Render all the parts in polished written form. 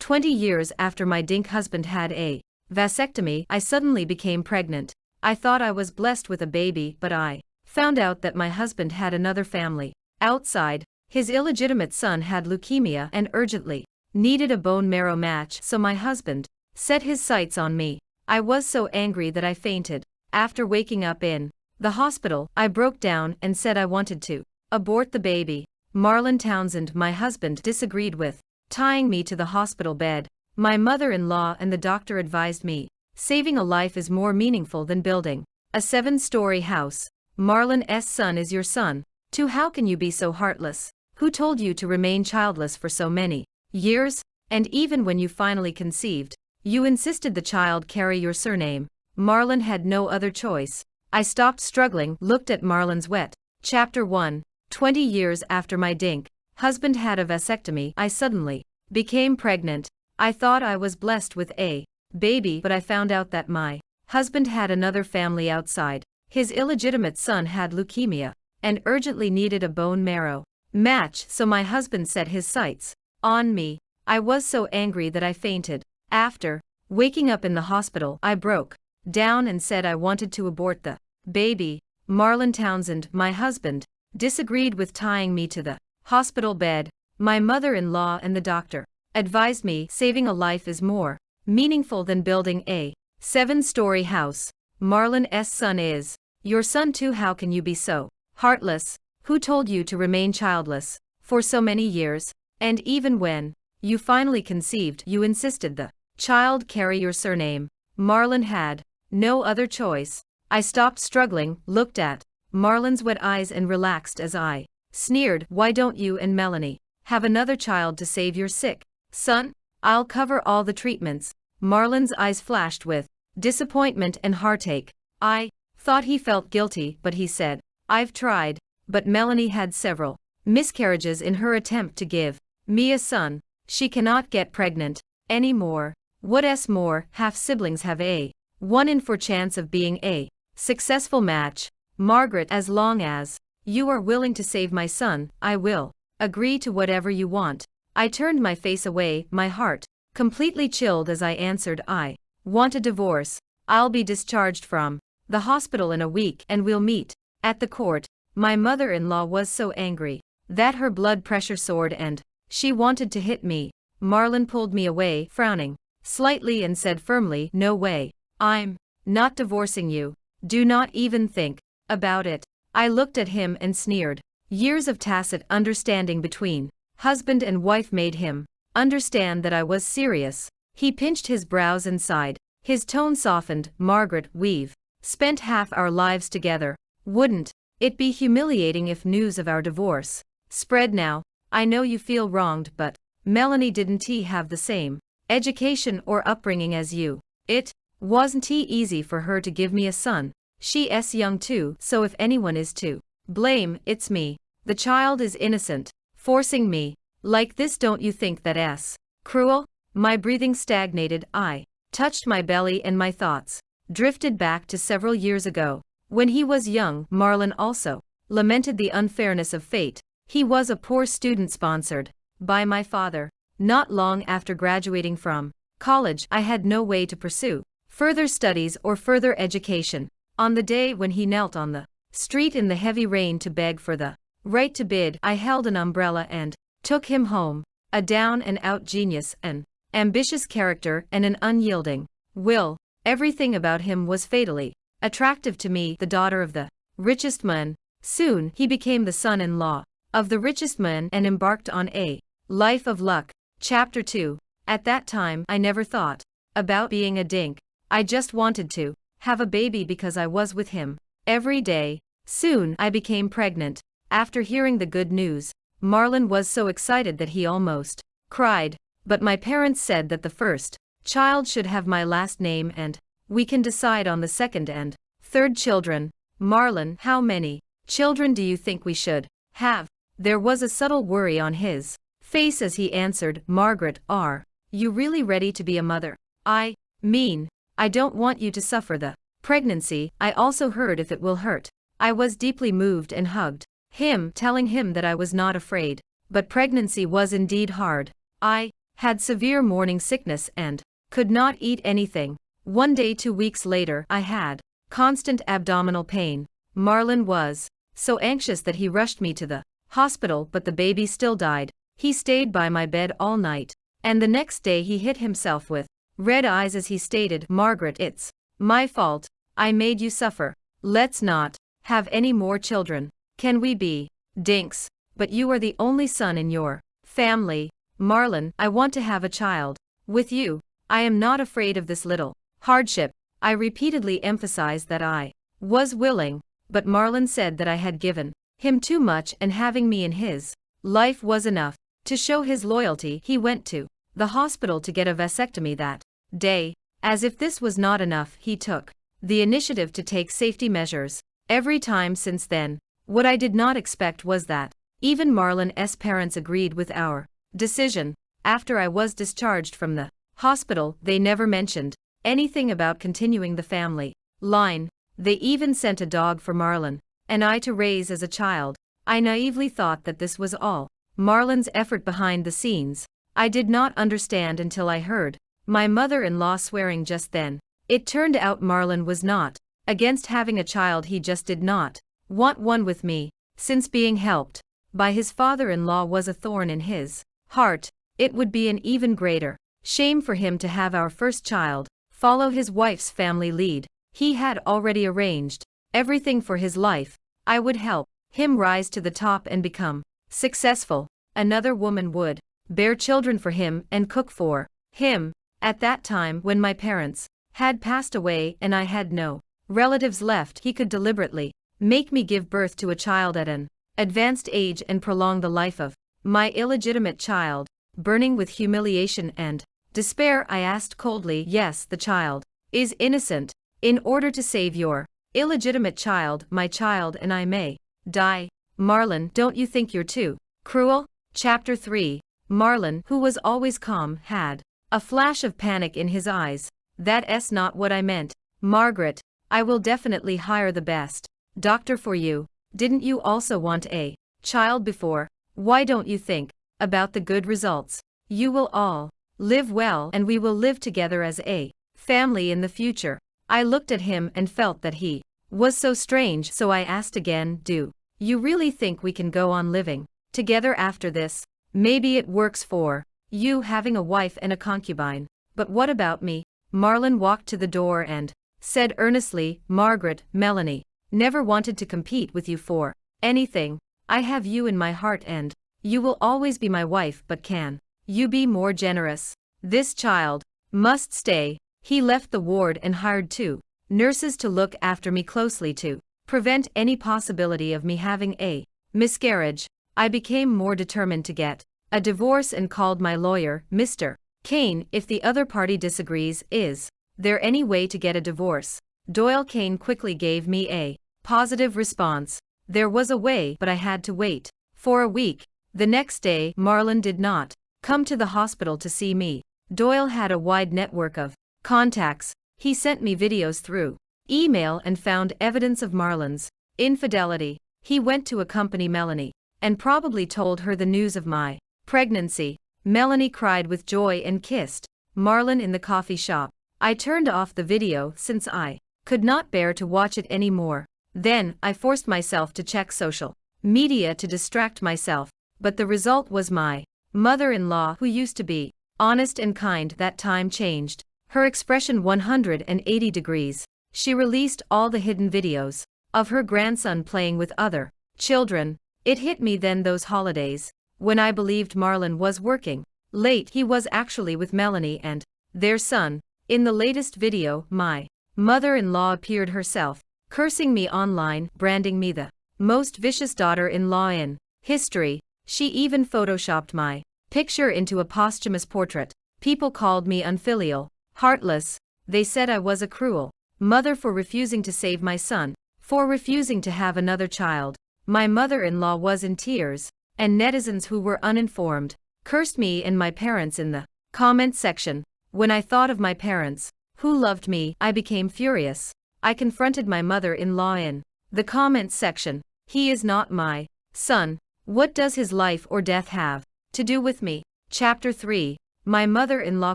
20 years after my dink husband had a vasectomy, I suddenly became pregnant. I thought I was blessed with a baby, but I found out that my husband had another family outside. His illegitimate son had leukemia and urgently needed a bone marrow match, so my husband set his sights on me. I was so angry that I fainted. After waking up in the hospital, I broke down and said I wanted to abort the baby. Marlon Townsend, my husband, disagreed with tying me to the hospital bed. My mother-in-law and the doctor advised me, saving a life is more meaningful than building a 7-story house. Marlon's son is your son, too. How can you be so heartless? Who told you to remain childless for so many years? And even when you finally conceived, you insisted the child carry your surname. Marlon had no other choice. I stopped struggling, looked at Marlon's wet. Chapter 1. 20 years after my dink husband had a vasectomy, I suddenly became pregnant. I thought I was blessed with a baby, but I found out that my husband had another family outside. His illegitimate son had leukemia and urgently needed a bone marrow match, so my husband set his sights on me. I was so angry that I fainted. After waking up in the hospital, I broke down and said I wanted to abort the baby. Marlon Townsend, my husband, disagreed with tying me to the hospital bed. My mother-in-law and the doctor advised me, saving a life is more meaningful than building a 7-story house. Marlon's son is your son too. How can you be so heartless? Who told you to remain childless for so many years? And even when you finally conceived, you insisted the child carry your surname. Marlon had no other choice. I stopped struggling, looked at Marlon's wet eyes and relaxed as I sneered, why don't you and Melanie have another child to save your sick son? I'll cover all the treatments. Marlon's eyes flashed with disappointment and heartache. I thought he felt guilty, but he said, I've tried. But Melanie had several miscarriages in her attempt to give me a son. She cannot get pregnant anymore. What's more, half-siblings have a 1 in 4 chance of being a successful match. Margaret, as long as you are willing to save my son, I will agree to whatever you want. I turned my face away, my heart completely chilled as I answered, I want a divorce. I'll be discharged from the hospital in a week and we'll meet at the court. My mother-in-law was so angry that her blood pressure soared and she wanted to hit me. Marlon pulled me away, frowning slightly, and said firmly, no way. I'm not divorcing you. Do not even think about it. I looked at him and sneered. Years of tacit understanding between husband and wife made him understand that I was serious. He pinched his brows and sighed. His tone softened. Margaret, we've spent half our lives together. Wouldn't it be humiliating if news of our divorce spread now? I know you feel wronged, but Melanie didn't have the same education or upbringing as you. It wasn't easy for her to give me a son. She's young too, so if anyone is to blame, it's me. The child is innocent. Forcing me like this, don't you think that's cruel? My breathing stagnated. I touched my belly and my thoughts drifted back to several years ago. When he was young, Marlon also lamented the unfairness of fate. He was a poor student sponsored by my father. Not long after graduating from college, I had no way to pursue further studies or further education. On the day when he knelt on the street in the heavy rain to beg for the right to bid, I held an umbrella and took him home. A down-and-out genius, an ambitious character, and an unyielding will. Everything about him was fatally attractive to me, the daughter of the richest man. Soon, he became the son-in-law of the richest man and embarked on a life of luck. Chapter 2. At that time, I never thought about being a dink. I just wanted to have a baby because I was with him every day. Soon, I became pregnant. After hearing the good news, Marlon was so excited that he almost cried. But my parents said that the first child should have my last name and we can decide on the second and third children. Marlon, how many children do you think we should have? There was a subtle worry on his face as he answered, Margaret, are you really ready to be a mother? I mean, I don't want you to suffer the pregnancy. I also heard if it will hurt. I was deeply moved and hugged him, telling him that I was not afraid. But pregnancy was indeed hard. I had severe morning sickness and could not eat anything. One day 2 weeks later, I had constant abdominal pain. Marlon was so anxious that he rushed me to the hospital, but the baby still died. He stayed by my bed all night, and the next day he hit himself with red eyes as he stated, "Margaret, it's my fault. I made you suffer. Let's not have any more children. Can we be dinks? But you are the only son in your family. Marlon, I want to have a child with you. I am not afraid of this little hardship." I repeatedly emphasized that I was willing, but Marlon said that I had given him too much and having me in his life was enough. To show his loyalty, he went to the hospital to get a vasectomy that day. As if this was not enough, he took the initiative to take safety measures every time since then. What I did not expect was that even Marlon's parents agreed with our decision. After I was discharged from the hospital, they never mentioned anything about continuing the family line. They even sent a dog for Marlon and I to raise as a child. I naively thought that this was all Marlon's effort behind the scenes. I did not understand until I heard my mother-in-law swearing just then. It turned out Marlon was not against having a child, he just did not want one with me, since being helped by his father-in-law was a thorn in his heart. It would be an even greater shame for him to have our first child follow his wife's family lead. He had already arranged everything for his life. I would help him rise to the top and become successful. Another woman would bear children for him and cook for him. At that time, when my parents had passed away and I had no relatives left, he could deliberately make me give birth to a child at an advanced age and prolong the life of my illegitimate child. Burning with humiliation and despair, I asked coldly, "Yes, the child is innocent. In order to save your illegitimate child, my child and I may die." Marlon, don't you think you're too cruel? Chapter 3. Marlon, who was always calm, had a flash of panic in his eyes. "That's not what I meant. Margaret, I will definitely hire the best doctor for you. Didn't you also want a child before? Why don't you think about the good results? You will all live well and we will live together as a family in the future." I looked at him and felt that he was so strange, so I asked again, "Do you really think we can go on living together after this? Maybe it works for you having a wife and a concubine, but what about me?" Marlon walked to the door and said earnestly, "Margaret, Melanie never wanted to compete with you for anything. I have you in my heart and you will always be my wife, but can you be more generous? This child must stay." He left the ward and hired 2 nurses to look after me closely to prevent any possibility of me having a miscarriage. I became more determined to get a divorce and called my lawyer, "Mr. Kane, if the other party disagrees, is there any way to get a divorce?" Doyle Kane quickly gave me a positive response. There was a way, but I had to wait for a week. The next day, Marlon did not come to the hospital to see me. Doyle had a wide network of contacts. He sent me videos through email and found evidence of Marlon's infidelity. He went to accompany Melanie and probably told her the news of my pregnancy. Melanie cried with joy and kissed Marlon in the coffee shop. I turned off the video since I could not bear to watch it anymore. Then, I forced myself to check social media to distract myself, but the result was my mother-in-law, who used to be honest and kind, that time changed her expression 180 degrees. She released all the hidden videos of her grandson playing with other children. It hit me then, those holidays, when I believed Marlon was working late, he was actually with Melanie and their son. In the latest video, my mother-in-law appeared herself, cursing me online, branding me the most vicious daughter-in-law in history. She even photoshopped my picture into a posthumous portrait. People called me unfilial, heartless. They said I was a cruel mother for refusing to save my son, for refusing to have another child. My mother-in-law was in tears, and netizens who were uninformed cursed me and my parents in the comment section. When I thought of my parents, who loved me, I became furious. I confronted my mother-in-law in the comments section. "He is not my son. What does his life or death have to do with me?" Chapter 3. My mother-in-law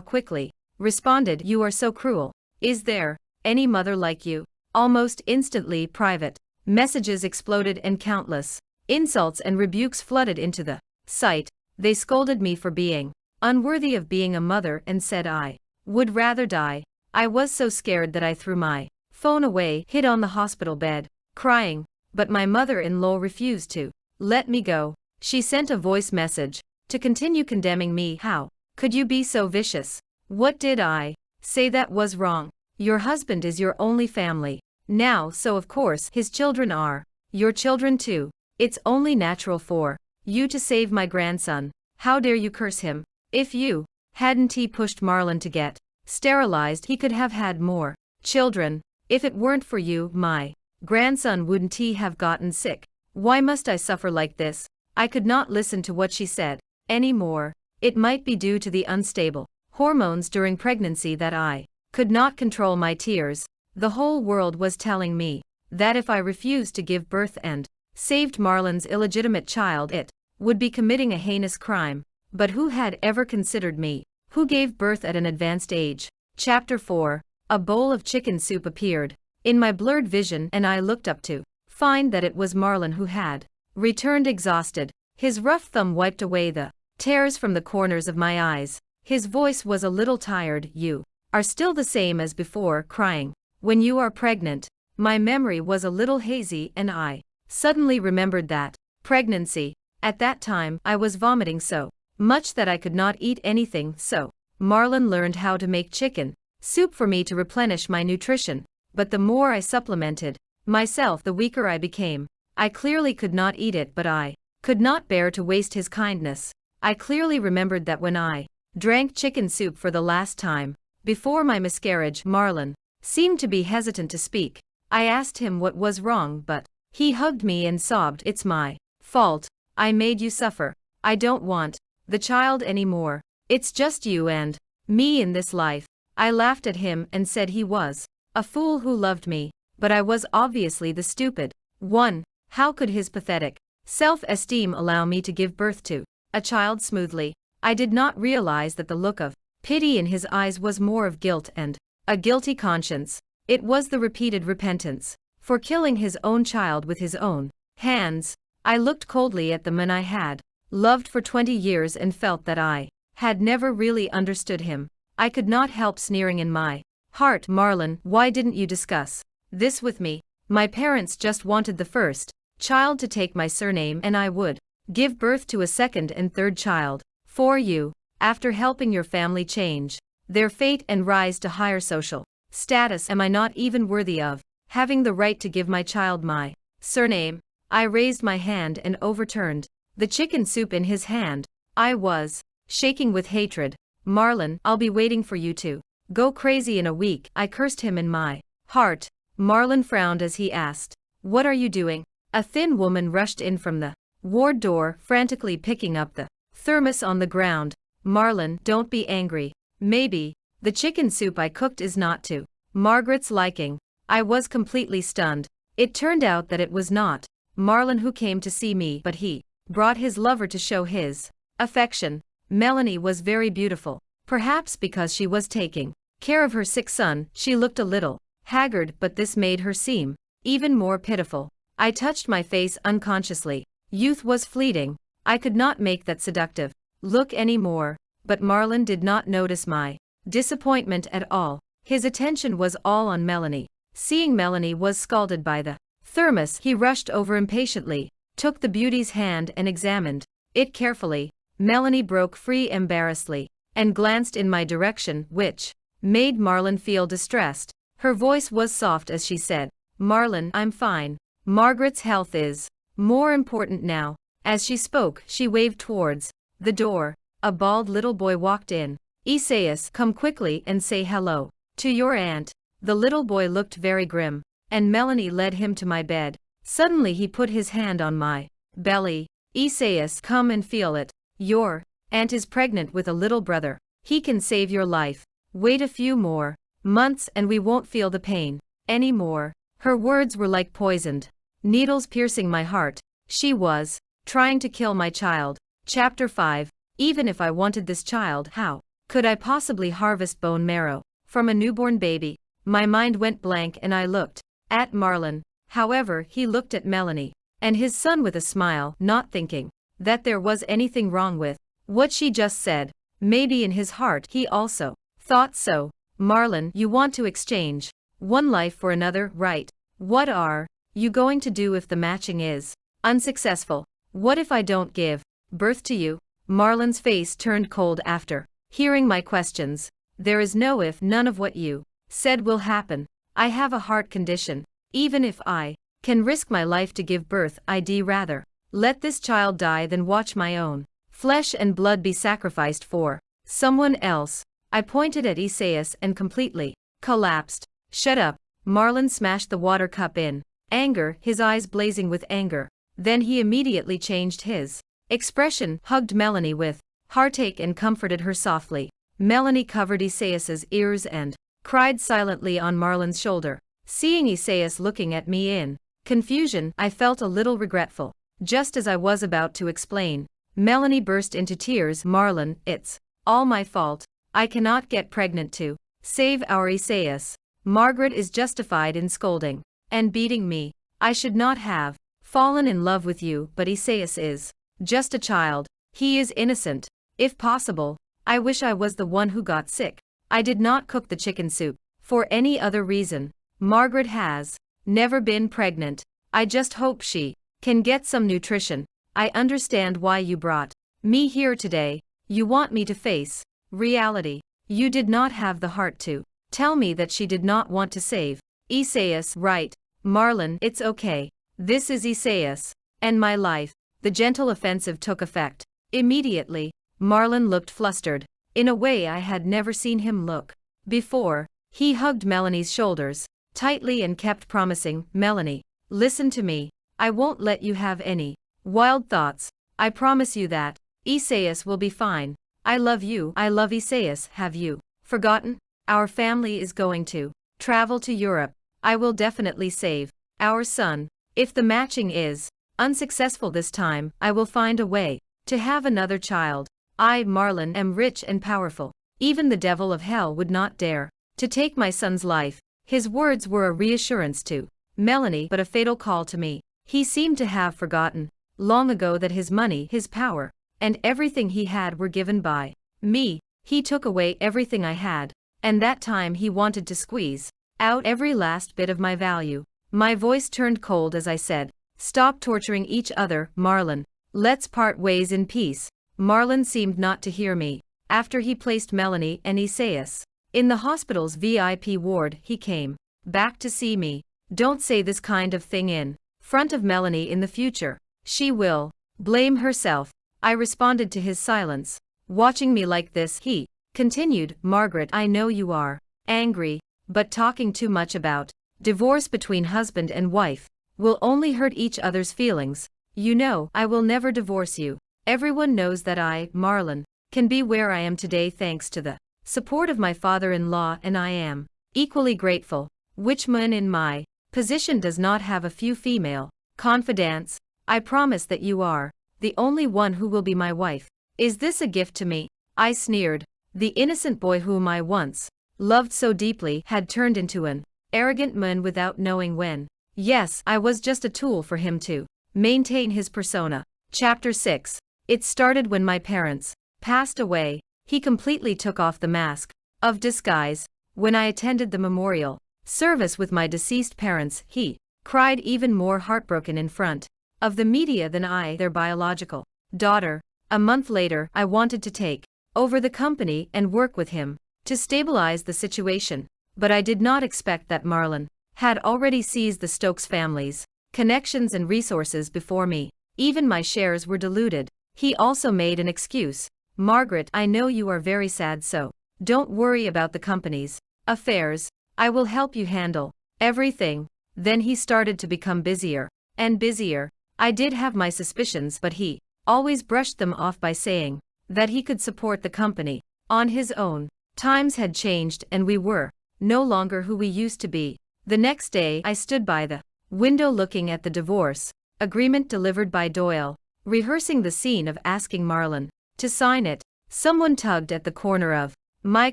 quickly responded, "You are so cruel. Is there any mother like you?" Almost instantly, private messages exploded and countless insults and rebukes flooded into the site. They scolded me for being unworthy of being a mother and said I would rather die. I was so scared that I threw my phone away, hid on the hospital bed, crying, but my mother-in-law refused to let me go. She sent a voice message to continue condemning me. "How could you be so vicious? What did I say that was wrong? Your husband is your only family now, so of course his children are your children too. It's only natural for you to save my grandson. How dare you curse him? If you hadn't he pushed Marlon to get sterilized, he could have had more children. If it weren't for you, my grandson wouldn't he have gotten sick? Why must I suffer like this?" I could not listen to what she said anymore. It might be due to the unstable hormones during pregnancy that I could not control my tears. The whole world was telling me that if I refused to give birth and saved Marlon's illegitimate child, it would be committing a heinous crime. But who had ever considered me, who gave birth at an advanced age? Chapter 4. A bowl of chicken soup appeared in my blurred vision, and I looked up to find that it was Marlon, who had returned exhausted. His rough thumb wiped away the tears from the corners of my eyes. His voice was a little tired. "You are still the same as before, crying when you are pregnant." My memory was a little hazy, and I suddenly remembered that pregnancy. At that time, I was vomiting so much that I could not eat anything, so Marlon learned how to make chicken soup for me to replenish my nutrition. But the more I supplemented myself, the weaker I became. I clearly could not eat it, but I could not bear to waste his kindness. I clearly remembered that when I drank chicken soup for the last time before my miscarriage, Marlon seemed to be hesitant to speak. I asked him what was wrong, but he hugged me and sobbed, "It's my fault. I made you suffer. I don't want the child anymore. It's just you and me in this life." I laughed at him and said he was a fool who loved me, but I was obviously the stupid one. How could his pathetic self-esteem allow me to give birth to a child smoothly? I did not realize that the look of pity in his eyes was more of guilt and a guilty conscience. It was the repeated repentance for killing his own child with his own hands. I looked coldly at the man I had loved for 20 years and felt that I had never really understood him. I could not help sneering in my heart. "Marlon, why didn't you discuss this with me? My parents just wanted the first child to take my surname, and I would give birth to a second and third child for you. After helping your family change their fate and rise to higher social status, am I not even worthy of having the right to give my child my surname?" I raised my hand and overturned the chicken soup in his hand. I was shaking with hatred. "Marlon, I'll be waiting for you to go crazy in a week," I cursed him in my heart. Marlon frowned as he asked, "What are you doing?" A thin woman rushed in from the ward door, frantically picking up the thermos on the ground. "Marlon, don't be angry. Maybe the chicken soup I cooked is not to Margaret's liking." I was completely stunned. It turned out that it was not Marlon who came to see me, but he brought his lover to show his affection. Melanie was very beautiful. Perhaps because she was taking care of her sick son, she looked a little haggard, but this made her seem even more pitiful. I touched my face unconsciously. Youth was fleeting. I could not make that seductive look anymore. But Marlon did not notice my disappointment at all. His attention was all on Melanie. Seeing Melanie was scalded by the thermos, he rushed over impatiently, took the beauty's hand and examined it carefully. Melanie broke free embarrassedly and glanced in my direction, which made Marlon feel distressed. Her voice was soft as she said, "Marlon, I'm fine. Margaret's health is more important now." As she spoke, she waved towards the door. A bald little boy walked in. "Isaias, come quickly and say hello to your aunt." The little boy looked very grim, and Melanie led him to my bed. Suddenly he put his hand on my belly. "Isaias, come and feel it. Your aunt is pregnant with a little brother. He can save your life. Wait a few more months and we won't feel the pain anymore." Her words were like poisoned needles piercing my heart. She was trying to kill my child. Chapter 5. Even if I wanted this child, how Could I possibly harvest bone marrow from a newborn baby? My mind went blank and I looked at Marlon. However, he looked at Melanie and his son with a smile, not thinking that there was anything wrong with what she just said. Maybe in his heart he also thought so. Marlon, you want to exchange one life for another, right? What are you going to do if the matching is unsuccessful? What if I don't give birth to you? Marlon's face turned cold after hearing my questions. There is no if, none of what you said will happen. I have a heart condition. Even if I can risk my life to give birth, I'd rather let this child die than watch my own flesh and blood be sacrificed for someone else. I pointed at Isaias and completely collapsed. Shut up. Marlon smashed the water cup in anger, his eyes blazing with anger. Then he immediately changed his expression, hugged Melanie with heartache and comforted her softly. Melanie covered Isaias's ears and cried silently on Marlon's shoulder. Seeing Isaias looking at me in confusion, I felt a little regretful. Just as I was about to explain, Melanie burst into tears. Marlon, it's all my fault. I cannot get pregnant to save our Isaias. Margaret is justified in scolding and beating me. I should not have fallen in love with you, but Isaias is just a child. He is innocent. If possible, I wish I was the one who got sick. I did not cook the chicken soup for any other reason. Margaret has never been pregnant. I just hope she can get some nutrition. I understand why you brought me here today. You want me to face reality. You did not have the heart to tell me that she did not want to save Isaias, right? Marlon, it's okay. This is Isaias and my life. The gentle offensive took effect. Immediately, Marlon looked flustered, in a way I had never seen him look before. He hugged Melanie's shoulders tightly and kept promising, Melanie, listen to me. I won't let you have any wild thoughts. I promise you that Isaias will be fine. I love you. I love Isaias. Have you forgotten? Our family is going to travel to Europe. I will definitely save our son. If the matching is unsuccessful this time, I will find a way to have another child. I, Marlon, am rich and powerful. Even the devil of hell would not dare to take my son's life. His words were a reassurance to Melanie, but a fatal call to me. He seemed to have forgotten long ago that his money, his power, and everything he had were given by me. He took away everything I had, and that time he wanted to squeeze out every last bit of my value. My voice turned cold as I said, stop torturing each other, Marlon. Let's part ways in peace. Marlon seemed not to hear me. After he placed Melanie and Isaias in the hospital's VIP ward, he came back to see me. Don't say this kind of thing in front of Melanie in the future. She will blame herself. I responded to his silence. Watching me like this, he continued, Margaret, I know you are angry, but talking too much about divorce between husband and wife will only hurt each other's feelings. You know, I will never divorce you. Everyone knows that I, Marlon, can be where I am today thanks to the support of my father-in-law, and I am equally grateful. Which man in my position does not have a few female confidants? I promise that you are the only one who will be my wife. Is this a gift to me? I sneered. The innocent boy whom I once loved so deeply had turned into an arrogant man without knowing when. Yes, I was just a tool for him to maintain his persona. Chapter 6. It started when my parents passed away. He completely took off the mask of disguise. When I attended the memorial service with my deceased parents, he cried even more heartbroken in front of the media than I, their biological daughter. A month later, I wanted to take over the company and work with him to stabilize the situation, but I did not expect that Marlon had already seized the Stokes family's connections and resources before me. Even my shares were diluted. He also made an excuse. Margaret, I know you are very sad, so don't worry about the company's affairs. I will help you handle everything. Then he started to become busier and busier. I did have my suspicions, but he always brushed them off by saying that he could support the company on his own. Times had changed and we were no longer who we used to be. The next day, I stood by the window looking at the divorce agreement delivered by Doyle, rehearsing the scene of asking Marlon to sign it. Someone tugged at the corner of My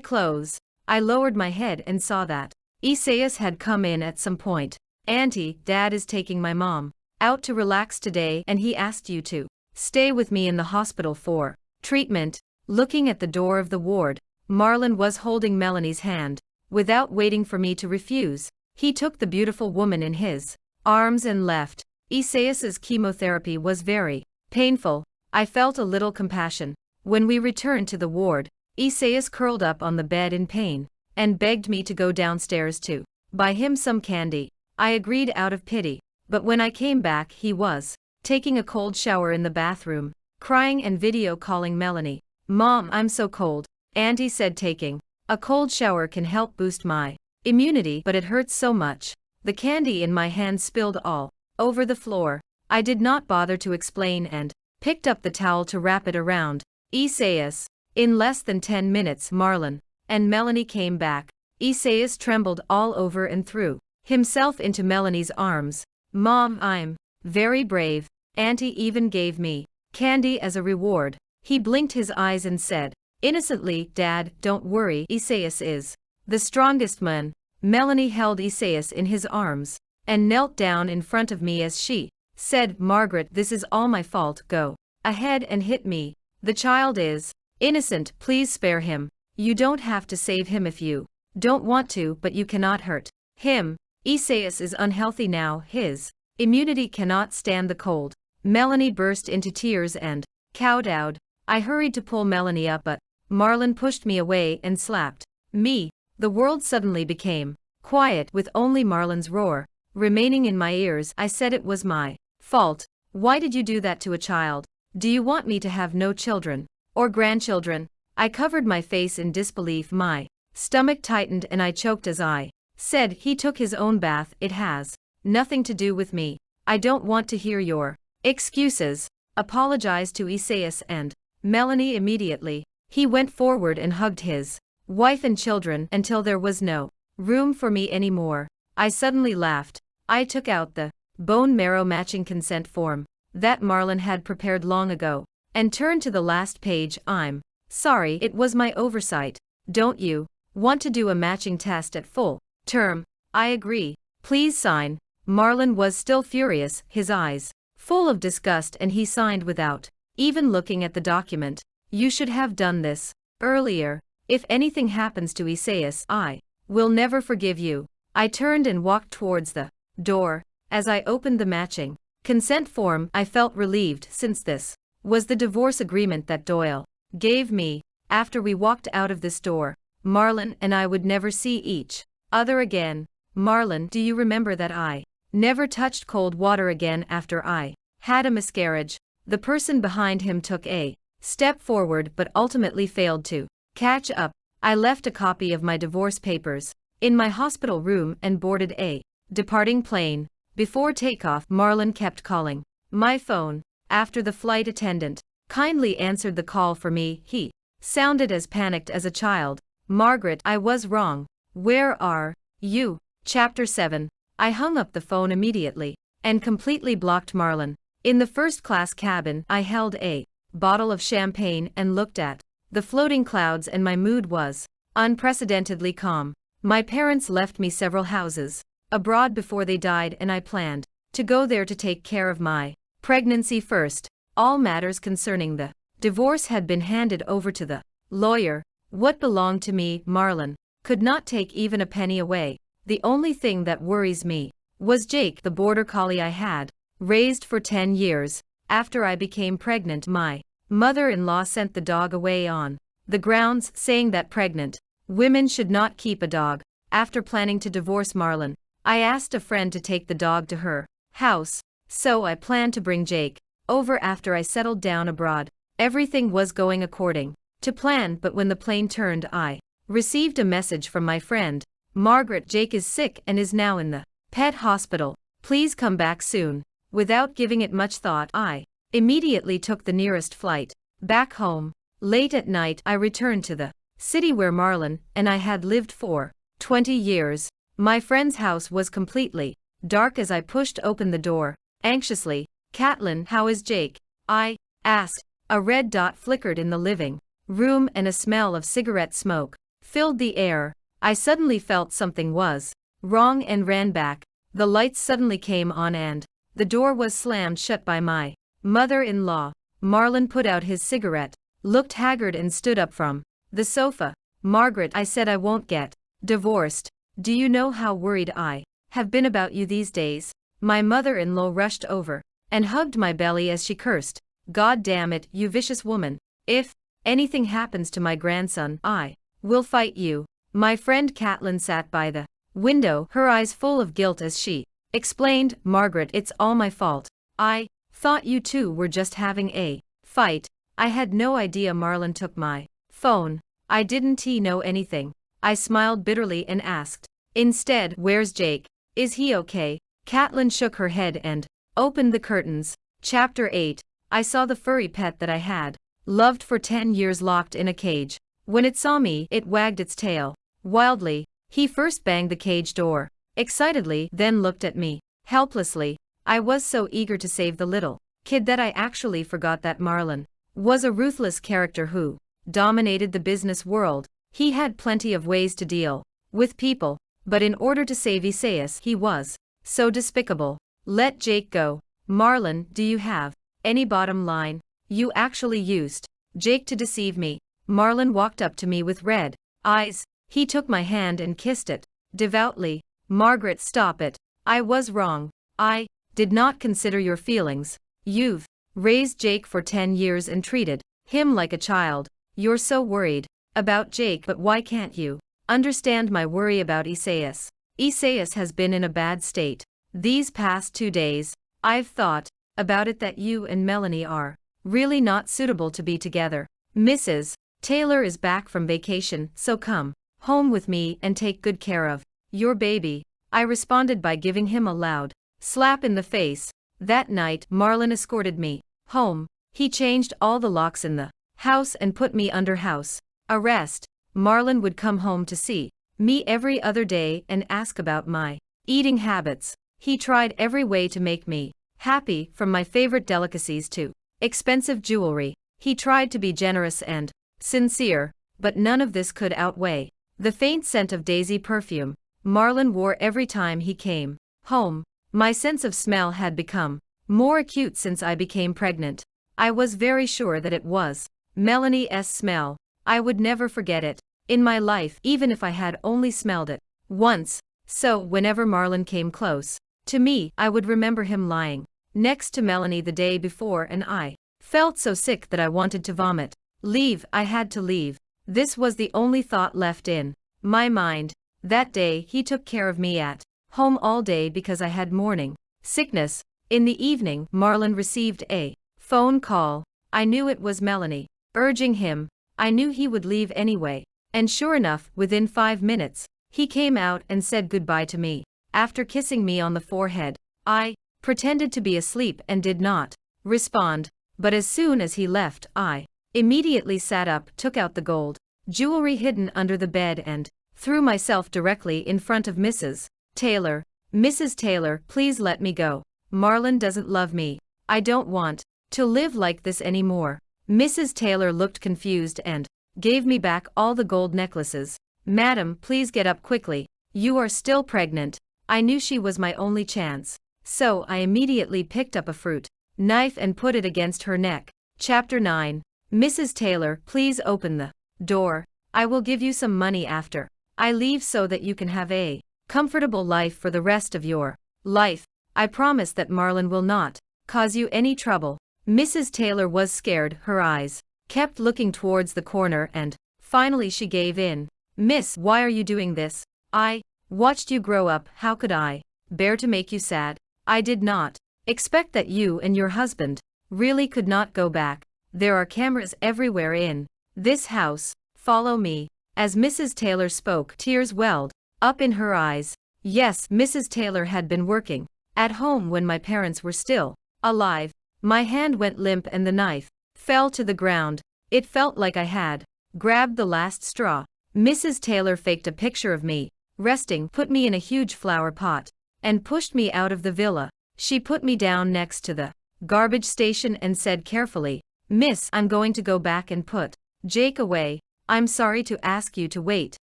clothes. I lowered my head and saw that Isaias had come in at some point. Auntie, Dad is taking my mom out to relax today and he asked you to stay with me in the hospital for treatment. Looking at the door of the ward, Marlon was holding Melanie's hand. Without waiting for me to refuse, he took the beautiful woman in his arms and left. Isaias's chemotherapy was very painful. I felt a little compassion. When we returned to the ward, Isaias curled up on the bed in pain and begged me to go downstairs to buy him some candy. I agreed out of pity, but when I came back he was taking a cold shower in the bathroom, crying and video calling Melanie. Mom, I'm so cold. Auntie said taking a cold shower can help boost my immunity, but it hurts so much. The candy in my hand spilled all over the floor. I did not bother to explain and picked up the towel to wrap it around Isaias. In less than 10 minutes Marlon and Melanie came back. Isaias trembled all over and threw himself into Melanie's arms. Mom, I'm very brave. Auntie even gave me candy as a reward. He blinked his eyes and said innocently, Dad, don't worry, Isaias is the strongest man. Melanie held Isaias in his arms and knelt down in front of me as she said, Margaret, this is all my fault. Go ahead and hit me. The child is innocent, please spare him. You don't have to save him if you don't want to, but you cannot hurt him. Isaias is unhealthy now, his immunity cannot stand the cold. Melanie burst into tears and kowtowed. I hurried to pull Melanie up, but Marlon pushed me away and slapped me. The world suddenly became quiet with only Marlon's roar remaining in my ears. I said it was my fault. Why did you do that to a child? Do you want me to have no children or grandchildren? I covered my face in disbelief. My stomach tightened and I choked as I said, he took his own bath. It has nothing to do with me. I don't want to hear your excuses. Apologized to Isaias and Melanie immediately. He went forward and hugged his wife and children until there was no room for me anymore. I suddenly laughed. I took out the bone marrow matching consent form that Marlon had prepared long ago and turned to the last page. I'm sorry, it was my oversight. Don't you want to do a matching test at full term? I agree. Please sign. Marlon was still furious, his eyes full of disgust, and he signed without even looking at the document. You should have done this earlier. If anything happens to Isaias, I will never forgive you. I turned and walked towards the door. As I opened the matching consent form, I felt relieved, since this was the divorce agreement that Doyle gave me. After we walked out of this door, Marlon and I would never see each other again. Marlon, do you remember that I never touched cold water again after I had a miscarriage? The person behind him took a step forward but ultimately failed to catch up. I left a copy of my divorce papers in my hospital room and boarded a departing plane. Before takeoff, Marlon kept calling my phone. After the flight attendant kindly answered the call for me, he sounded as panicked as a child. Margaret, I was wrong. Where are you? Chapter 7. I hung up the phone immediately and completely blocked Marlon. In the first-class cabin, I held a bottle of champagne and looked at the floating clouds, and my mood was unprecedentedly calm. My parents left me several houses abroad before they died, and I planned to go there to take care of my pregnancy first. All matters concerning the divorce had been handed over to the lawyer. What belonged to me, Marlon could not take even a penny away. The only thing that worries me was Jake, the border collie I had raised for 10 years. After I became pregnant, my mother-in-law sent the dog away on the grounds, saying that pregnant women should not keep a dog. After planning to divorce Marlon, I asked a friend to take the dog to her house, so I planned to bring Jake over after I settled down abroad. Everything was going according to plan, but when the plane turned, I received a message from my friend. Margaret, Jake is sick and is now in the pet hospital. Please come back soon. Without giving it much thought, I immediately took the nearest flight back home. Late at night, I returned to the city where Marlon and I had lived for 20 years. My friend's house was completely dark as I pushed open the door anxiously. Catelyn, how is Jake? I asked. A red dot flickered in the living room and a smell of cigarette smoke filled the air. I suddenly felt something was wrong and ran back. The lights suddenly came on and the door was slammed shut by my mother-in-law. Marlon put out his cigarette, looked haggard and stood up from the sofa. Margaret, I said I won't get divorced. Do you know how worried I have been about you these days? My mother-in-law rushed over and hugged my belly as she cursed. God damn it, you vicious woman. If anything happens to my grandson, I will fight you. My friend Catelyn sat by the window, her eyes full of guilt as she explained, Margaret, it's all my fault. I thought you two were just having a fight. I had no idea. Marlon took my phone. I didn't know anything. I smiled bitterly and asked, instead, where's Jake? Is he okay? Catelyn shook her head and opened the curtains. Chapter 8. I saw the furry pet that I had loved for 10 years locked in a cage. When it saw me, it wagged its tail wildly. He first banged the cage door excitedly, then looked at me helplessly. I was so eager to save the little kid that I actually forgot that Marlon was a ruthless character who dominated the business world. He had plenty of ways to deal with people, but in order to save Isaias, he was so despicable. Let Jake go. Marlon, do you have any bottom line? You actually used Jake to deceive me. Marlon walked up to me with red eyes. He took my hand and kissed it devoutly. Margaret, stop it. I was wrong. I did not consider your feelings. You've raised Jake for 10 years and treated him like a child. You're so worried about Jake, but why can't you understand my worry about Isaias? Isaias has been in a bad state these past 2 days. I've thought about it that you and Melanie are really not suitable to be together. Mrs. Taylor is back from vacation, so come home with me and take good care of your baby. I responded by giving him a loud slap in the face. That night, Marlon escorted me home. He changed all the locks in the house and put me under house arrest. Marlon would come home to see me every other day and ask about my eating habits. He tried every way to make me happy, from my favorite delicacies to expensive jewelry. He tried to be generous and sincere, but none of this could outweigh the faint scent of daisy perfume Marlon wore every time he came home. My sense of smell had become more acute since I became pregnant. I was very sure that it was Melanie's smell. I would never forget it in my life, even if I had only smelled it once. So whenever Marlon came close to me, I would remember him lying next to Melanie the day before, and I felt so sick that I wanted to vomit. Leave, I had to leave. This was the only thought left in my mind. That day he took care of me at home all day because I had morning sickness. In the evening, Marlon received a phone call. I knew it was Melanie urging him. I knew he would leave anyway. And sure enough, within 5 minutes, he came out and said goodbye to me. After kissing me on the forehead, I pretended to be asleep and did not respond. But as soon as he left, I immediately sat up, took out the gold jewelry hidden under the bed and threw myself directly in front of Mrs. Taylor. Mrs. Taylor, please let me go. Marlon doesn't love me. I don't want to live like this anymore. Mrs. Taylor looked confused and gave me back all the gold necklaces. Madam, please get up quickly. You are still pregnant. I knew she was my only chance. So I immediately picked up a fruit knife and put it against her neck. Chapter 9. Mrs. Taylor, please open the door. I will give you some money after I leave so that you can have a comfortable life for the rest of your life. I promise that Marlon will not cause you any trouble. Mrs. Taylor was scared. Her eyes kept looking towards the corner and finally she gave in. Miss, why are you doing this? I watched you grow up. How could I bear to make you sad? I did not expect that you and your husband really could not go back. There are cameras everywhere in this house. Follow me. As Mrs. Taylor spoke, tears welled up in her eyes. Yes, Mrs. Taylor had been working at home when my parents were still alive. My hand went limp and the knife fell to the ground. It felt like I had grabbed the last straw. Mrs. Taylor faked a picture of me resting, put me in a huge flower pot, and pushed me out of the villa. She put me down next to the garbage station and said carefully, Miss, I'm going to go back and put Jake away. I'm sorry to ask you to wait.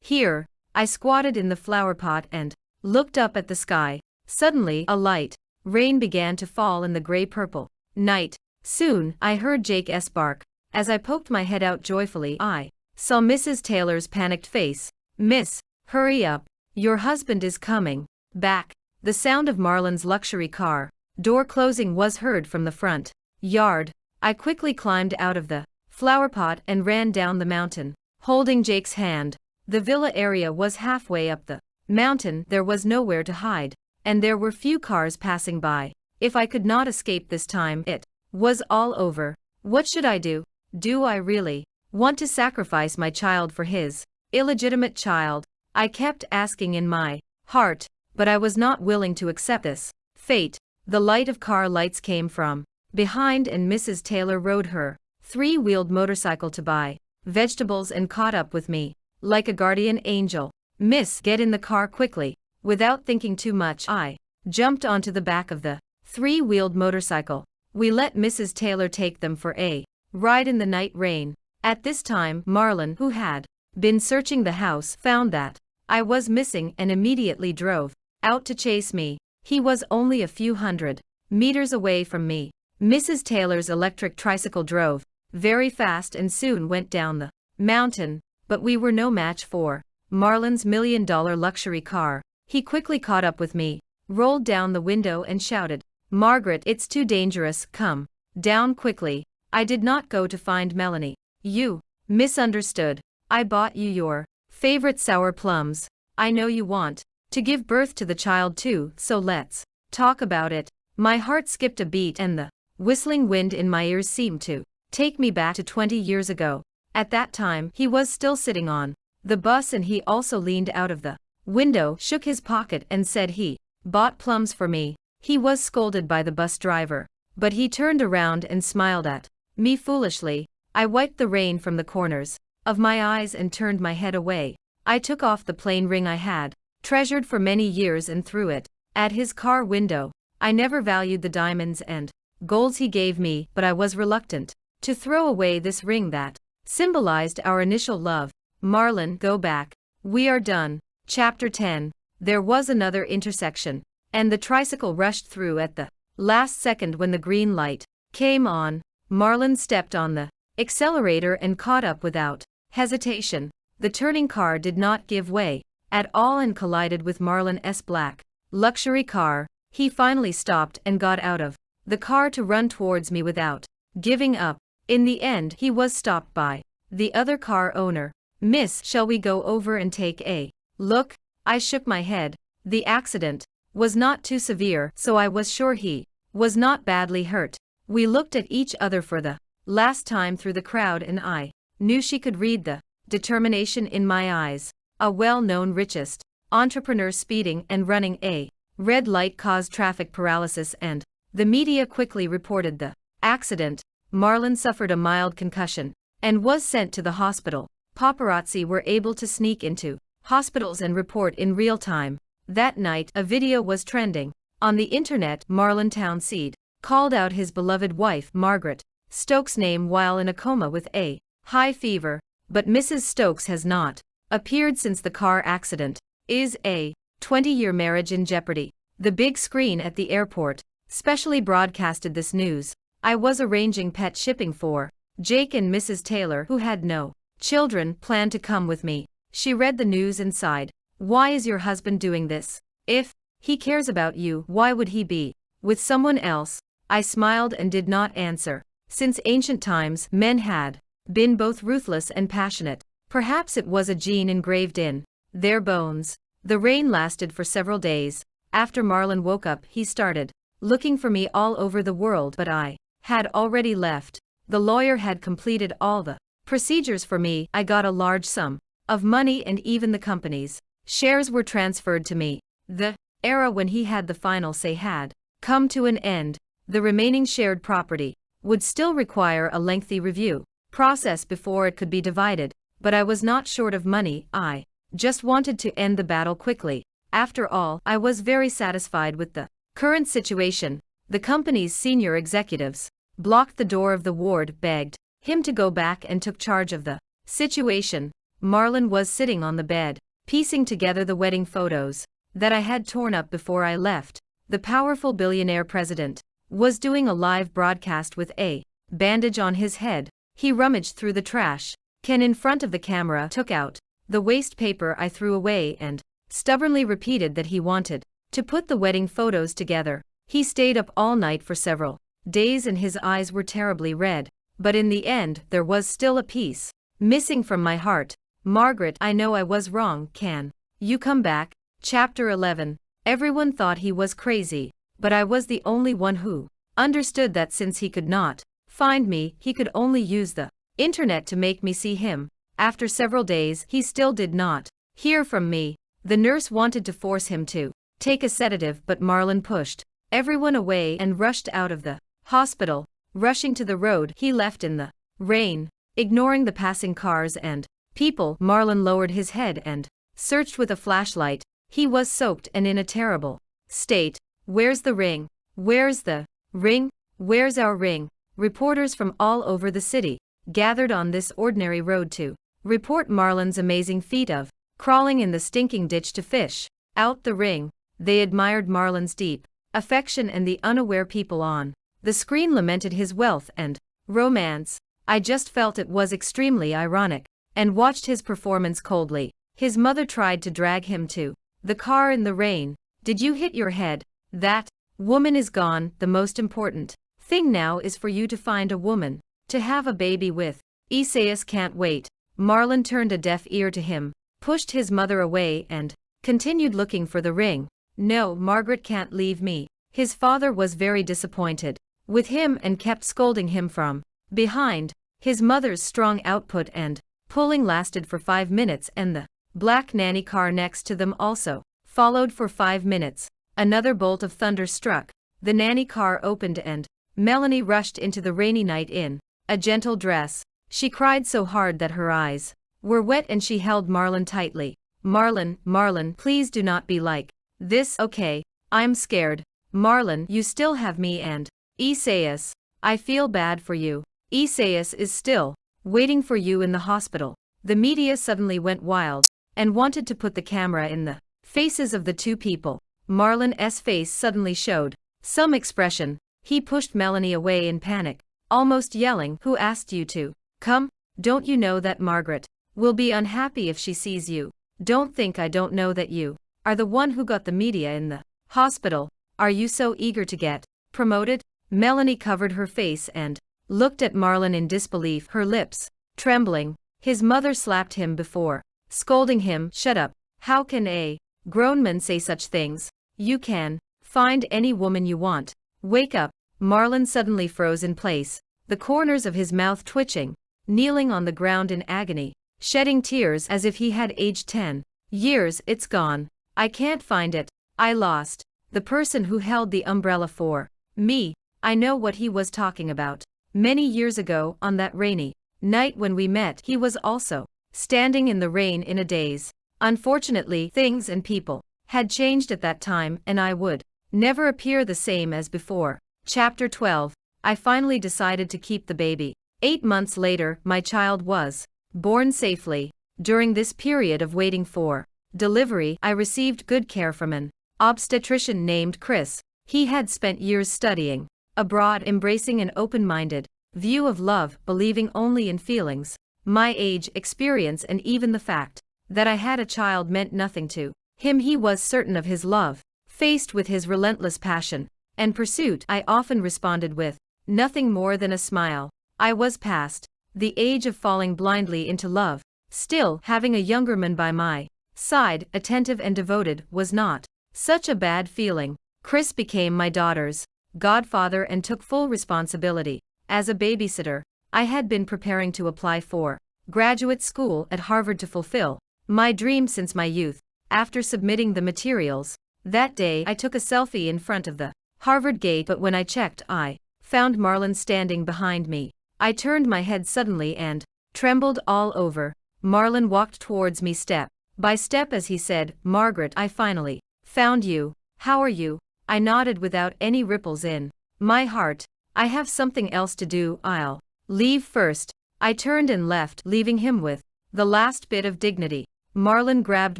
Here, I squatted in the flower pot and looked up at the sky. Suddenly, a light rain began to fall in the gray-purple night. Soon, I heard Jake's bark. As I poked my head out joyfully, I saw Mrs. Taylor's panicked face. Miss, hurry up. Your husband is coming back. The sound of Marlon's luxury car door closing was heard from the front yard. I quickly climbed out of the flower pot and ran down the mountain, holding Jake's hand. The villa area was halfway up the mountain. There was nowhere to hide, and there were few cars passing by. If I could not escape this time, it was all over. What should I do? Do I really want to sacrifice my child for his illegitimate child? I kept asking in my heart, but I was not willing to accept this fate. The light of car lights came from behind, and Mrs. Taylor rode her three-wheeled motorcycle to buy vegetables and caught up with me like a guardian angel. Miss, get in the car quickly. Without thinking too much, I jumped onto the back of the three-wheeled motorcycle. We let Mrs. Taylor take them for a ride in the night rain. At this time, Marlon, who had been searching the house, found that I was missing and immediately drove out to chase me. He was only a few hundred meters away from me. Mrs. Taylor's electric tricycle drove very fast and soon went down the mountain, but we were no match for Marlon's $1 million luxury car. He quickly caught up with me, rolled down the window and shouted, "Margaret, it's too dangerous, come down quickly." I did not go to find Melanie. You misunderstood. I bought you your favorite sour plums. I know you want to give birth to the child too, so let's talk about it. My heart skipped a beat and the whistling wind in my ears seemed to take me back to 20 years ago. At that time, he was still sitting on the bus, and he also leaned out of the window, shook his pocket and said he bought plums for me. He was scolded by the bus driver, but he turned around and smiled at me foolishly. I wiped the rain from the corners of my eyes and turned my head away. I took off the plain ring I had treasured for many years and threw it at his car window. I never valued the diamonds and golds he gave me, but I was reluctant to throw away this ring that symbolized our initial love. Marlon, go back. We are done. Chapter 10. There was another intersection, and the tricycle rushed through at the last second. When the green light came on, Marlon stepped on the accelerator and caught up without hesitation. The turning car did not give way at all and collided with Marlon's black luxury car. He finally stopped and got out of the car to run towards me without giving up. In the end, he was stopped by the other car owner. "Miss, shall we go over and take a look?" I shook my head. The accident was not too severe, so I was sure he was not badly hurt. We looked at each other for the last time through the crowd, and I knew she could read the determination in my eyes. A well-known richest entrepreneur speeding and running a red light caused traffic paralysis, and the media quickly reported the accident. Marlon suffered a mild concussion and was sent to the hospital. Paparazzi were able to sneak into hospitals and report in real time. That night, a video was trending on the internet. Marlon Townseed called out his beloved wife, Margaret Stokes' name while in a coma with a high fever, but Mrs. Stokes has not appeared since the car accident. Is a 20-year marriage in jeopardy? The big screen at the airport specially broadcasted this news. I was arranging pet shipping for Jake, and Mrs. Taylor, who had no children, planned to come with me. She read the news and sighed. "Why is your husband doing this? If he cares about you, why would he be with someone else?" I smiled and did not answer. Since ancient times, men had been both ruthless and passionate. Perhaps it was a gene engraved in their bones. The rain lasted for several days. After Marlon woke up, he started looking for me all over the world, but I had already left. The lawyer had completed all the procedures for me. I got a large sum of money, and even the company's shares were transferred to me. The era when he had the final say had come to an end. The remaining shared property would still require a lengthy review process before it could be divided, but I was not short of money. I just wanted to end the battle quickly. After all, I was very satisfied with the current situation. The company's senior executives blocked the door of the ward, begged him to go back, and took charge of the Situation. Marlon was sitting on the bed, piecing together the wedding photos that I had torn up before I left. The powerful billionaire president was doing a live broadcast with a bandage on his head. He rummaged through the trash can in front of the camera, took out the waste paper I threw away, and stubbornly repeated that he wanted to put the wedding photos together. He stayed up all night for several days and his eyes were terribly red, but in the end there was still a piece missing from my heart. Margaret, I know I was wrong. Can you come back? Chapter 11. Everyone thought he was crazy, but I was the only one who understood that since he could not find me, he could only use the internet to make me see him. After several days, he still did not hear from me. The nurse wanted to force him to take a sedative, but Marlon pushed everyone away and rushed out of the hospital. Rushing to the road, he left in the rain, ignoring the passing cars and people. Marlon lowered his head and searched with a flashlight. He was soaked and in a terrible state. Where's the ring? Where's the ring? Where's our ring? Reporters from all over the city gathered on this ordinary road to report Marlon's amazing feat of crawling in the stinking ditch to fish out the ring. They admired Marlon's deep affection and the unaware people on the screen lamented his wealth and romance. I just felt it was extremely ironic and watched his performance coldly. His mother tried to drag him to the car in the rain. Did you hit your head? That woman is gone. The most important thing now is for you to find a woman to have a baby with. Isaias can't wait. Marlon turned a deaf ear to him, pushed his mother away and continued looking for the ring. No, Margaret can't leave me. His father was very disappointed with him and kept scolding him from behind. His mother's strong output and pulling lasted for 5 minutes and the black nanny car next to them also followed for 5 minutes. Another bolt of thunder struck. The nanny car opened and Melanie rushed into the rainy night in a gentle dress. She cried so hard that her eyes were wet and she held Marlon tightly. Marlon, Marlon, please do not be like this. Okay, I'm scared. Marlon, you still have me and Isaias. I feel bad for you. Isaias is still waiting for you in the hospital. The media suddenly went wild and wanted to put the camera in the faces of the two people. Marlon's face suddenly showed some expression. He pushed Melanie away in panic, almost yelling, "Who asked you to come? Don't you know that Margaret will be unhappy if she sees you? Don't think I don't know that you are the one who got the media in the hospital. Are you so eager to get promoted?" Melanie covered her face and looked at Marlon in disbelief, her lips trembling. His mother slapped him before scolding him. "Shut up. How can a grown man say such things? You can find any woman you want. Wake up." Marlon suddenly froze in place, the corners of his mouth twitching, kneeling on the ground in agony, shedding tears as if he had aged 10 years. "It's gone. I can't find it. I lost the person who held the umbrella for me." I know what he was talking about. Many years ago, on that rainy night when we met, he was also standing in the rain in a daze. Unfortunately, things and people had changed at that time and I would never appear the same as before. Chapter 12. I finally decided to keep the baby. 8 months later, my child was born safely. During this period of waiting for delivery, I received good care from an obstetrician named Chris. He had spent years studying abroad, embracing an open-minded view of love, believing only in feelings. My age, experience, and even the fact that I had a child meant nothing to him. He was certain of his love. Faced with his relentless passion and pursuit, I often responded with nothing more than a smile. I was past the age of falling blindly into love. Still, having a younger man by my side, attentive and devoted, was not such a bad feeling. Chris became my daughter's godfather and took full responsibility as a babysitter. I had been preparing to apply for graduate school at Harvard to fulfill my dream since my youth. After submitting the materials that day, I took a selfie in front of the Harvard gate, but when I checked, I found Marlon standing behind me. I turned my head suddenly and trembled all over. Marlon walked towards me step by step as he said, "Margaret, I finally found you. How are you?" I nodded without any ripples in my heart. "I have something else to do. I'll leave first." I turned and left, leaving him with the last bit of dignity. Marlon grabbed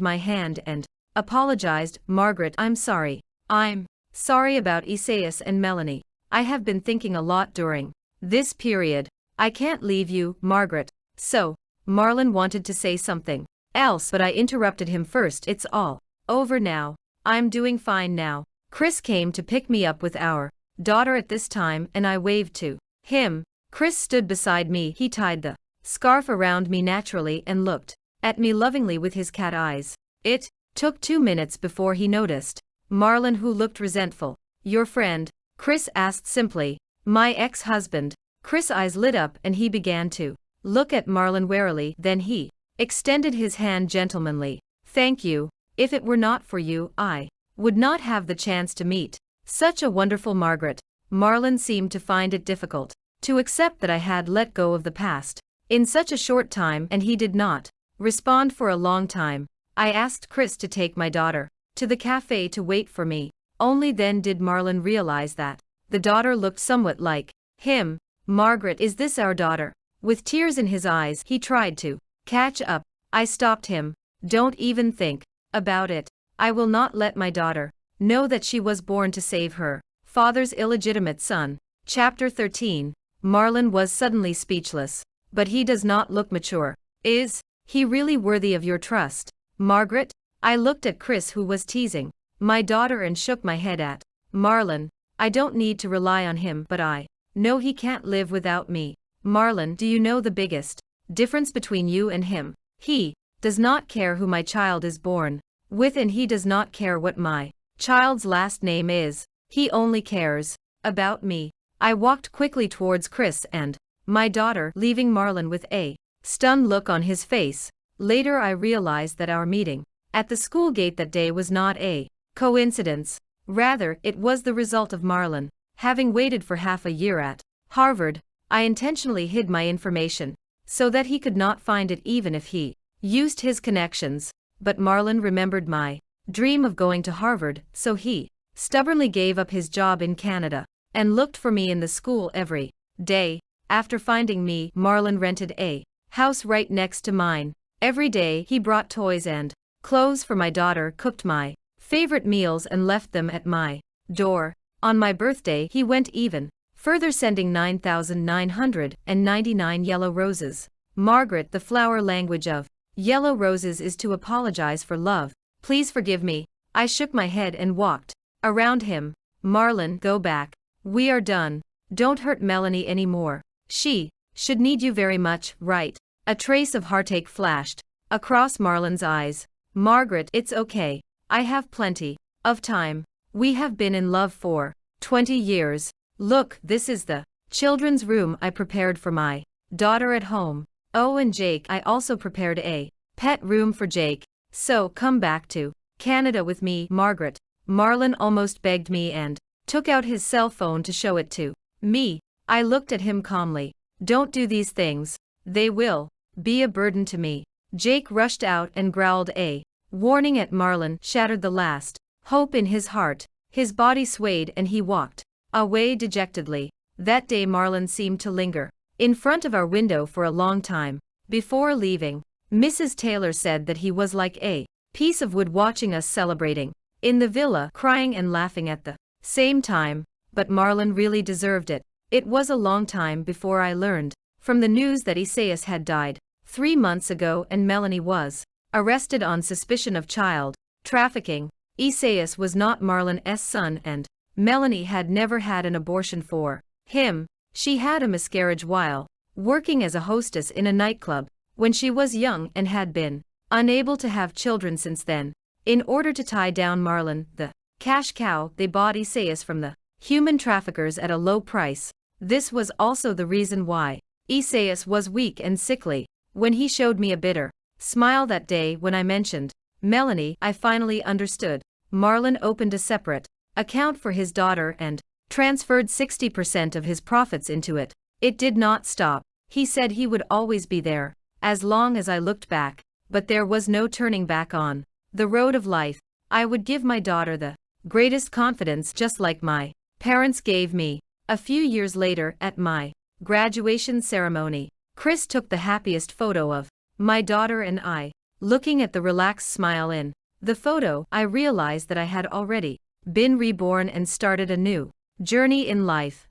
my hand and apologized. Margaret, I'm sorry. I'm sorry about Isaias and Melanie. I have been thinking a lot during this period. I can't leave you, Margaret. So, Marlon wanted to say something else, but I interrupted him first. It's all over now. I'm doing fine now. Chris came to pick me up with our daughter at this time, and I waved to him. Chris stood beside me. He tied the scarf around me naturally and looked at me lovingly with his cat eyes. It took 2 minutes before he noticed Marlon, who looked resentful. Your friend? Chris asked simply. My ex-husband. Chris' eyes lit up and he began to look at Marlon warily. Then he extended his hand gentlemanly. Thank you. If it were not for you, I would not have the chance to meet such a wonderful Margaret. Marlon seemed to find it difficult to accept that I had let go of the past in such a short time, and he did not respond for a long time. I asked Chris to take my daughter to the cafe to wait for me. Only then did Marlon realize that the daughter looked somewhat like him. Margaret, is this our daughter? With tears in his eyes, he tried to catch up. I stopped him. Don't even think about it. I will not let my daughter know that she was born to save her father's illegitimate son. Chapter 13. Marlon was suddenly speechless. But he does not look mature. Is he really worthy of your trust, Margaret? I looked at Chris, who was teasing my daughter, and shook my head at Marlon. I don't need to rely on him, but I know he can't live without me. Marlon, do you know the biggest difference between you and him? He does not care who my child is born with, and he does not care what my child's last name is. He only cares about me. I walked quickly towards Chris and my daughter, leaving Marlon with a stunned look on his face. Later I realized that our meeting at the school gate that day was not a coincidence. Rather, it was the result of Marlon having waited for half a year at Harvard. I intentionally hid my information so that he could not find it, even if he used his connections. But Marlon remembered my dream of going to Harvard, so he stubbornly gave up his job in Canada and looked for me in the school every day. After finding me, Marlon rented a house right next to mine. Every day he brought toys and clothes for my daughter, cooked my favorite meals, and left them at my door. On my birthday he went even further, sending 9,999 yellow roses. Margaret, the flower language of yellow roses is to apologize for love. Please forgive me. I shook my head and walked around him. Marlon, go back. We are done. Don't hurt Melanie anymore. She should need you very much, right? A trace of heartache flashed across Marlon's eyes. Margaret, it's okay. I have plenty of time. We have been in love for 20 years. Look, this is the children's room I prepared for my daughter at home. Oh, and Jake, I also prepared a pet room for Jake. So come back to Canada with me, Margaret. Marlon almost begged me and took out his cell phone to show it to me. I looked at him calmly. Don't do these things. They will be a burden to me. Jake rushed out and growled a warning at Marlon, shattered the last hope in his heart. His body swayed and he walked away dejectedly. That day Marlon seemed to linger in front of our window for a long time. Before leaving, Mrs. Taylor said that he was like a piece of wood watching us celebrating in the villa, crying and laughing at the same time. But Marlon really deserved it. It was a long time before I learned from the news that Isaias had died 3 months ago and Melanie was arrested on suspicion of child trafficking. Isaias was not Marlon's son, and Melanie had never had an abortion for him. She had a miscarriage while working as a hostess in a nightclub when she was young and had been unable to have children since then. In order to tie down Marlon, the cash cow, they bought Isaias from the human traffickers at a low price. This was also the reason why Isaias was weak and sickly. When he showed me a bitter smile that day when I mentioned Melanie, I finally understood. Marlon opened a separate account for his daughter and transferred 60% of his profits into it. It did not stop. He said he would always be there as long as I looked back, but there was no turning back on the road of life. I would give my daughter the greatest confidence, just like my parents gave me. A few years later, at my graduation ceremony, Chris took the happiest photo of my daughter and I. Looking at the relaxed smile in the photo, I realized that I had already been reborn and started a new journey in life.